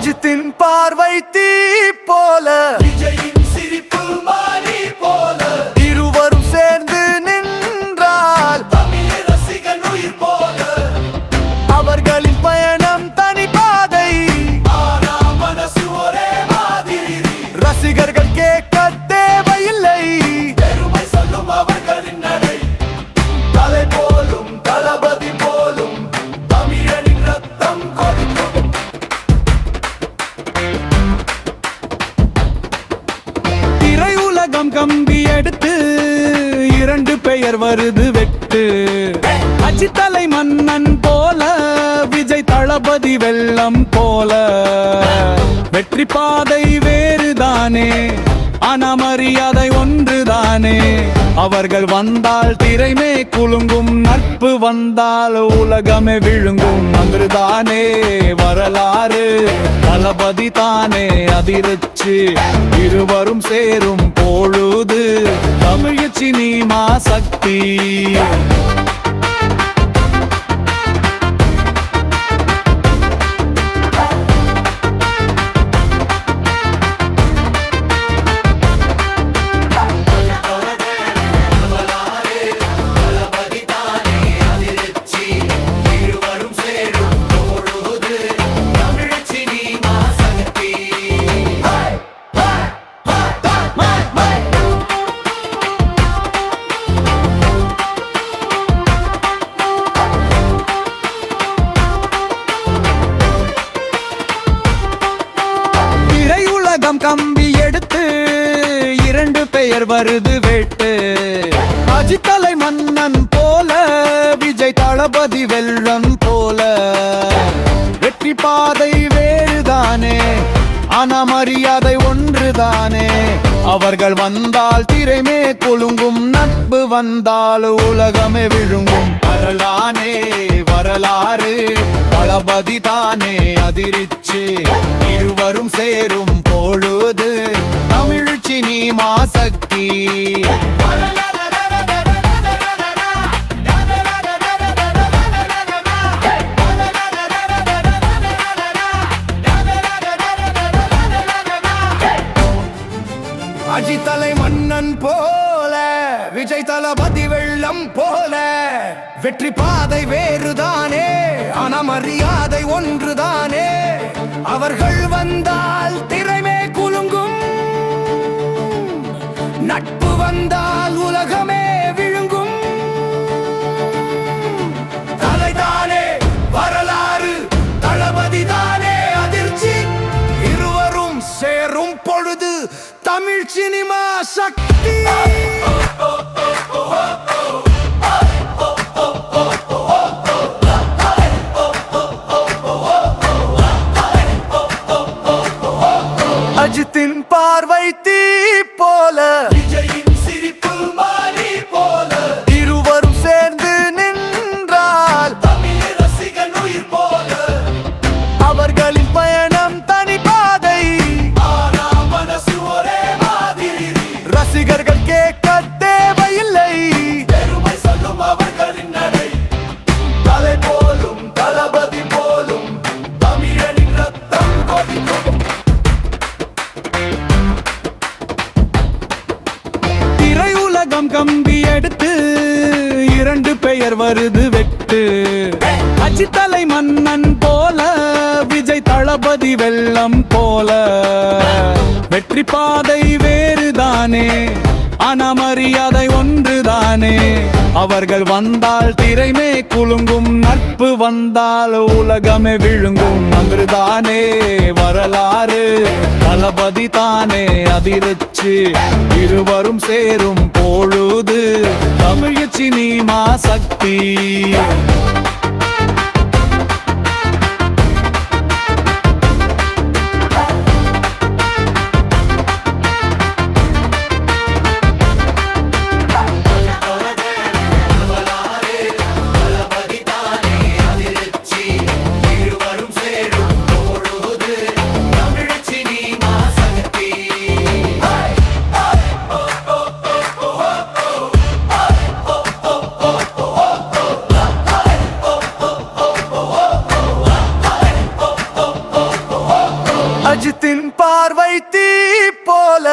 அஜித்தின் பார்வை தீ போல, விஜயின் சிரிப்பு மாறி போல, இருவரும் சேர்ந்து நின்றால் தமிழ் ரசிகன் உயிர் போல. அவர்களின் பயணம் தனி பாதை, ஆனா மனசு ஒரே மாதிரி. ரசிகர்கள் கேட்க தேவையில்லை, பெருமை சொல்லும் அவர்களின் நடை. தலை போலும் தளபதி போலும் தமிழனின் ரத்தம் கொதிக்கும். திரையுலகம் கம்பி எடுத்து இரண்டு பெயர் வருது வெட்டு. அஜித் தலை மன்னன் போல, விஜய் தளபதி வெள்ளம் போல. வெற்றி பாதை வேறுதானே, ஆனா மரியாதை ஒன்றுதானே. அவர்கள் வந்தால் திரைமே குலுங்கும், நட்பு வந்தால் உலகமே விழுங்கும். அன்றுதானே வரலாறு, தளபதி தானே அதிர்ச்சி. இருவரும் சேரும் பொழுது தமிழ் சினிமா சக்தி. கம்பி எடுத்து இரண்டு பெயர் வருது வெட்டு. அஜித் தலை மன்னன் போல, விஜய் தளபதி வெள்ளம் போல. வெற்றி பாதை வேறுதானே, ஆனா மரியாதை ஒன்றுதானே. அவர்கள் வந்தால் திரைமே குலுங்கும், நட்பு வந்தால் உலகமே விழுங்கும். வரலானே வரலாறு, தளபதி தானே அதிர்ச்சி. இருவரும் சேரும் பொழுது தமிழ் சினிமா சக்தி. அஜித் தலை மன்னன் போல, விஜய் தளபதி வெள்ளம் போல. வெற்றி பாதை வேறுதானே, ஆனா மரியாதை ஒன்றுதானே. அவர்கள் வந்தால் திரைமே குலுங்கும், நட்பு வந்தால் உலகமே விழுங்கும். தலைதானே வரலாறு, தளபதி தானே அதிர்ச்சி. இருவரும் சேரும் பொழுது தமிழ் சினிமா சக்தி. அஜித்தின் பார்வை தீ போல, விஜயின் சிரிப்பு மாறி போல, இருவரும் சேர்ந்து நின்றால் தமிழ் ரசிகன் உயிர் போல. அவர்களின் பயணம் தனி பாதை, ஆனா மனசு ஒரே மாதிரி. ரசிகர்கள் கேட்க தேவையில்லை, பெருமை சொல்லும் அவர்களின் நடை. தலை போலும் தளபதி போலும் தமிழனின் ரத்தம் கொதிக்கும். திரையுலகம் கம்பி எடுத்து இரண்டு பெயர் வருது வெட்டு. அஜித் தலை மன்னன் போல, விஜய் தளபதி வெள்ளம் போல. வெற்றி பாதை வேறுதானே, ஆனா மரியாதை ஒன்றுதானே. அவர்கள் வந்தால் திரைமே குலுங்கும், நட்பு வந்தால் உலகமே விழுங்கும். அன்றுதானே வரலாறு, தளபதி தானே அதிர்ச்சி. இருவரும் சேரும் பொழுது தமிழ் சினிமா சக்தி. தீ போல